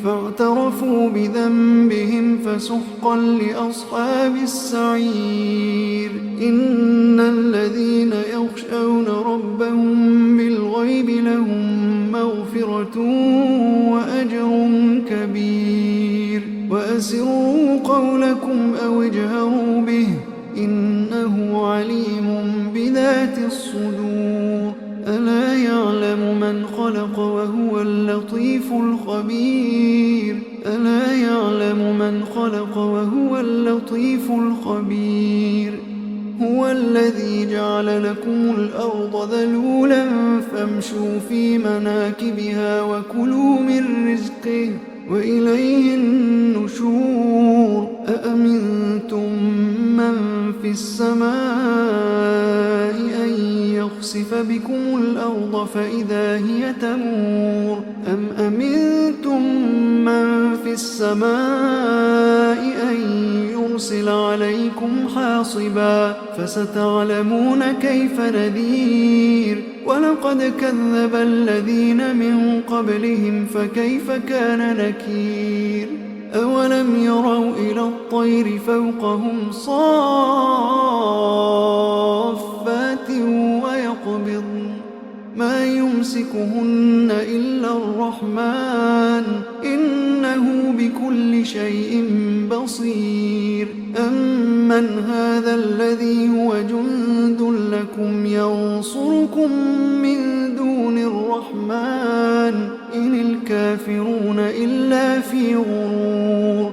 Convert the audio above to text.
فاعترفوا بذنبهم فسحقا لأصحاب السعير. إن الذين يخشون ربهم بالغيب لهم مغفرة وأجر كبير. وأسروا قولكم أو اجهروا به إنه عليم بذات الصدور. ألا يعلم من خلق وهو اللطيف الخبير. ألا يعلم من خلق وهو اللطيف الخبير. هو الذي جعل لكم الأرض ذلولا فامشوا في مناكبها وكلوا من رزقه وإليه النشور. أأمنتم من في السماء أن يخسف بكم الأرض فإذا هي تمور أم أمنتم من في السماء أن يرسل عليكم حاصبا فستعلمون كيف نذير. ولقد كذب الذين من قبلهم فكيف كان نكير. أولم يروا إلى الطير فوقهم صافات ويقبضن ما يمسكهن إلا الرحمن إنه بكل شيء بصير. أمن هذا الذي هو جند لكم ينصركم من دون الرحمن إن الكافرون إلا في غرور.